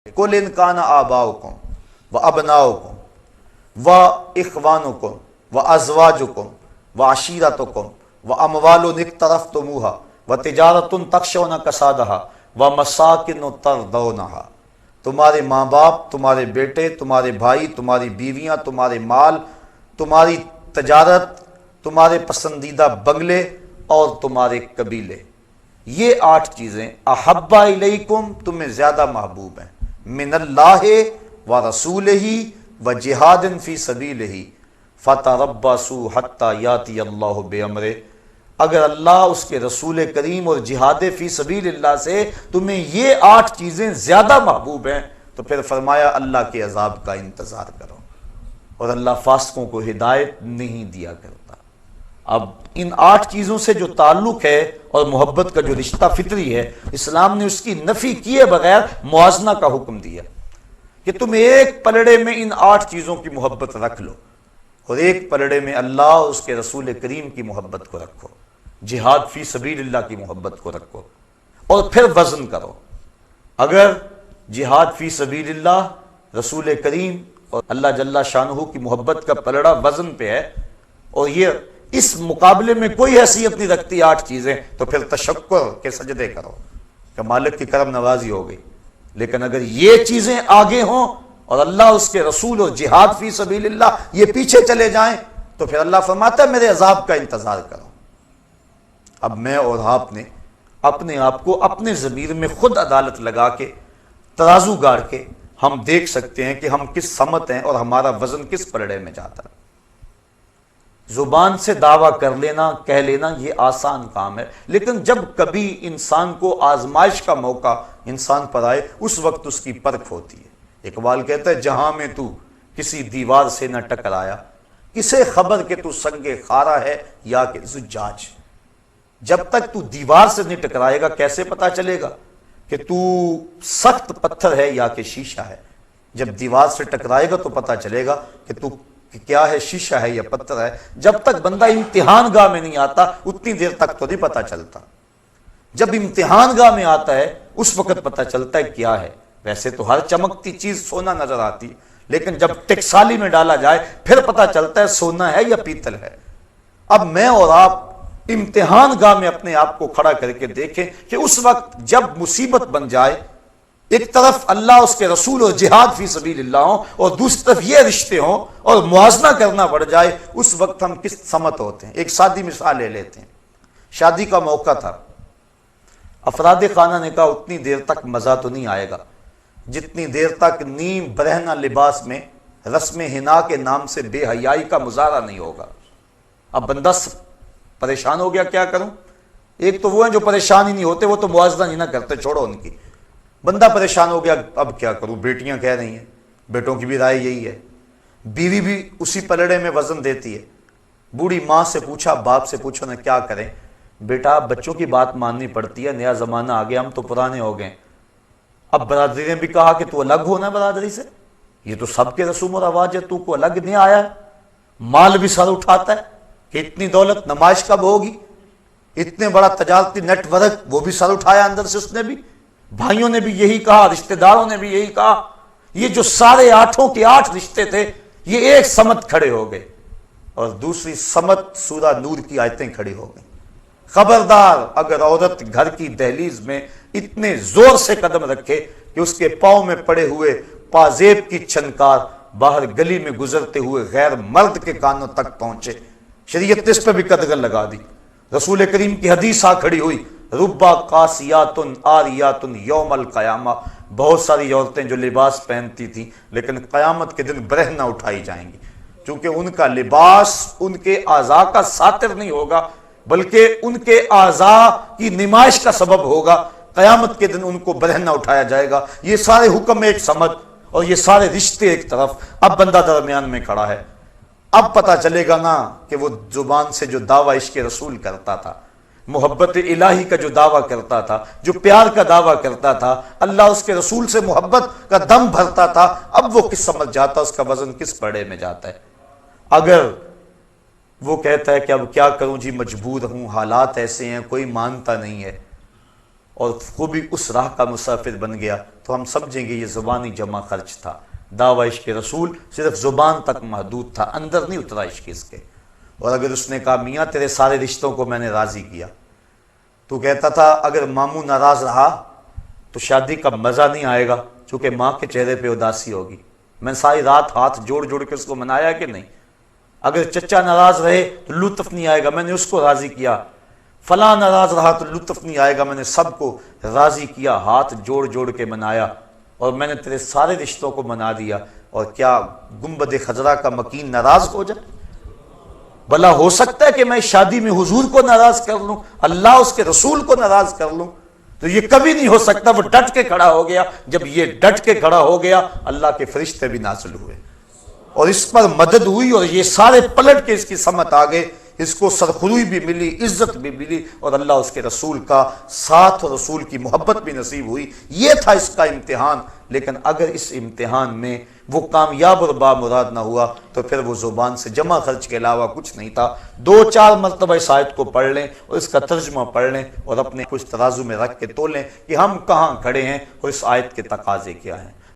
कुल इन कान आबाउकुम व अबनाउकुम व इख्वानुकुम व अज़वाजुकुम व अशीरतुकुम व अमवालुन इक्तरफ्तुमूहा व तिजारतुन तख्शौना कसादहा व मसाकिन तरदौनहा। तुम्हारे माँ बाप, तुम्हारे बेटे, तुम्हारे भाई, तुम्हारी बीवियाँ, तुम्हारे माल, तुम्हारी तजारत, तुम्हारे पसंदीदा बंगले और तुम्हारे कबीले, ये 8 चीज़ें अहब्बा इलैकुम, तुम्हें ज़्यादा महबूब हैं, मिनल्लाहि व रसूलिही व जिहादिन फी सबीलिही फतरब्बसू हत्ता याती अल्लाहु बिअम्रे। अगर अल्लाह, उसके रसूल करीम और जिहाद फी सबीलिल्लाह से तुम्हें ये 8 चीज़ें ज़्यादा महबूब हैं, तो फिर फरमाया अल्लाह के अजाब का इंतज़ार करो। और अल्लाह फासिकों को हिदायत नहीं दिया करता। अब इन 8 चीज़ों से जो ताल्लुक़ है और मोहब्बत का जो रिश्ता फितरी है, इस्लाम ने उसकी नफ़ी किए बगैर मुआजना का हुक्म दिया कि तुम एक पलड़े में इन 8 चीज़ों की मोहब्बत रख लो और एक पलड़े में अल्लाह, उसके रसूल करीम की मोहब्बत को रखो, जिहाद फी सबीलिल्लाह की मोहब्बत को रखो और फिर वज़न करो। अगर जिहाद फी सबीलिल्लाह, रसूल करीम और अल्लाह जल्ला शानुहु की मोहब्बत का पलड़ा वज़न पे है और ये इस मुकाबले में कोई हैसियत नहीं रखती 8 चीज़ें, तो फिर तशक्कुर के सजदे करो कि मालिक की करम नवाजी हो गई। लेकिन अगर ये चीज़ें आगे हों और अल्लाह, उसके रसूल और जिहाद फी सबीलिल्लाह ये पीछे चले जाएं, तो फिर अल्लाह फरमाता है मेरे अजाब का इंतज़ार करो। अब मैं और आपने अपने आप को अपने ज़मीर में खुद अदालत लगा के, तराजू गाड़ के हम देख सकते हैं कि हम किस समत हैं और हमारा वज़न किस पलड़े में जाता है। जुबान से दावा कर लेना, कह लेना, ये आसान काम है, लेकिन जब कभी इंसान को आजमाइश का मौका इंसान पर आए, उस वक्त उसकी परख होती है। इकबाल कहता है, जहां में तू किसी दीवार से न टकराया, किसे खबर के तू संगे खारा है या कि जुज्जाज। जब तक तू दीवार से नहीं टकराएगा, कैसे पता चलेगा कि तू सख्त पत्थर है या कि शीशा है। जब दीवार से टकराएगा तो पता चलेगा कि तू क्या है, शीशा है या पत्थर है। जब तक बंदा इम्तिहान गाह में नहीं आता, उतनी देर तक तो नहीं पता चलता। जब इम्तिहान गाह में आता है, उस वक्त पता चलता है क्या है। वैसे तो हर चमकती चीज सोना नजर आती है, लेकिन जब टेक्साली में डाला जाए, फिर पता चलता है सोना है या पीतल है। अब मैं और आप इम्तिहान गाह में अपने आप को खड़ा करके देखें कि उस वक्त जब मुसीबत बन जाए, एक तरफ अल्लाह, उसके रसूल और जिहाद फी सबीलिल्लाह हो और दूसरी तरफ ये रिश्ते हों और मुआजना करना पड़ जाए, उस वक्त हम किस समत होते हैं। एक सादी मिसाल ले लेते हैं। शादी का मौका था, अफराद खाना ने कहा उतनी देर तक मज़ा तो नहीं आएगा जितनी देर तक नीम बरहना लिबास में रस्म हिना के नाम से बेहयाई का मुजाहरा नहीं होगा। अब बंदा परेशान हो गया, क्या करूं। एक तो वो है जो परेशान ही नहीं होते, वो तो मुआवजा नहीं ना करते, छोड़ो उनकी। बंदा परेशान हो गया, अब क्या करूं। बेटियां कह रही हैं, बेटों की भी राय यही है, बीवी भी उसी पलड़े में वजन देती है। बूढ़ी माँ से पूछा, बाप से पूछो ना, क्या करें बेटा, बच्चों की बात माननी पड़ती है, नया जमाना आ गया, हम तो पुराने हो गए। अब बरादरी ने भी कहा कि तू अलग होना बरादरी से, ये तो सबके रसूम और आवाज है, तू को अलग नहीं आया। माल भी सर उठाता है कि इतनी दौलत नमाइश कब होगी, इतने बड़ा तजारती नेटवर्क, वो भी सर उठाया अंदर से उसने भी। भाइयों ने भी यही कहा, रिश्तेदारों ने भी यही कहा। ये जो सारे 8 के 8 रिश्ते थे, ये एक समत खड़े हो गए और दूसरी समत सूरा नूर की आयतें खड़ी हो गई। खबरदार, अगर औरत घर की दहलीज में इतने जोर से कदम रखे कि उसके पांव में पड़े हुए पाजेब की छनकार बाहर गली में गुजरते हुए गैर मर्द के कानों तक पहुंचे, शरीयत ने इस पर भी कदगन लगा दी। रसूल करीम की हदीस आ खड़ी हुई, रुब्बा कासियातुन आरियातुन यौमल क़यामा। बहुत सारी औरतें जो लिबास पहनती थी, लेकिन क़यामत के दिन बरहना उठाई जाएंगी, क्योंकि उनका लिबास उनके आज़ा का सातिर नहीं होगा, बल्कि उनके आज़ा की निमाइश का सबब होगा। क़यामत के दिन उनको बरहना उठाया जाएगा। ये सारे हुक्म एक समझ और ये सारे रिश्ते एक तरफ। अब बंदा दरमियान में खड़ा है। अब पता चलेगा ना कि वो जुबान से जो दावा इश्क़ रसूल करता था, मोहब्बत इलाही का जो दावा करता था, जो प्यार का दावा करता था, अल्लाह उसके रसूल से मोहब्बत का दम भरता था, अब वो किस समझ जाता, उसका वजन किस पड़े में जाता है। अगर वो कहता है कि अब क्या करूं जी, मजबूर हूं, हालात ऐसे हैं, कोई मानता नहीं है, اور خوبی اس راہ کا مسافر بن گیا تو ہم سمجھیں گے یہ زبانی جمع خرچ تھا. دعوی عشق رسول صرف زبان تک محدود تھا، اندر نہیں اترا عشق اس کے. اور اگر اس نے کہا میاں تیرے سارے رشتوں کو میں نے راضی کیا، تو کہتا تھا اگر ماموں ناراض رہا تو شادی کا مزہ نہیں آئے گا، چونکہ ماں کے چہرے پہ اداسی ہوگی. میں ساری رات ہاتھ جوڑ جوڑ کے اس کو منایا کہ نہیں. اگر چچا ناراض رہے تو لطف نہیں آئے گا، میں نے اس کو راضی کیا. فلاں ناراض رہا تو لطف نہیں آئے گا، میں نے سب کو راضی کیا، ہاتھ جوڑ جوڑ کے منایا، اور میں نے تیرے سارے رشتوں کو منا دیا. اور کیا گنبد خضرا کا مکین ناراض ہو جائے؟ بھلا ہو سکتا ہے کہ میں شادی میں حضور کو ناراض کر لوں، اللہ اس کے رسول کو ناراض کر لوں؟ تو یہ کبھی نہیں ہو سکتا. وہ ڈٹ کے کھڑا ہو گیا. جب یہ ڈٹ کے کھڑا ہو گیا اللہ کے فرشتے بھی نازل ہوئے اور اس پر مدد ہوئی، اور یہ سارے پلٹ کے اس کی سمت آ گئے. اس کو سرخروئی بھی ملی، عزت بھی ملی، اور اللہ اس کے رسول کا ساتھ اور رسول کی محبت بھی نصیب ہوئی. یہ تھا اس کا امتحان. لیکن اگر اس امتحان میں وہ کامیاب اور بامراد نہ ہوا تو پھر وہ زبان سے جمع خرچ کے علاوہ کچھ نہیں تھا. 2-4 مرتبہ اس آیت کو پڑھ لیں اور اس کا ترجمہ پڑھ لیں اور اپنے کچھ ترازو میں رکھ کے تولیں کہ ہم کہاں کھڑے ہیں اور اس آیت کے تقاضے کیا ہیں.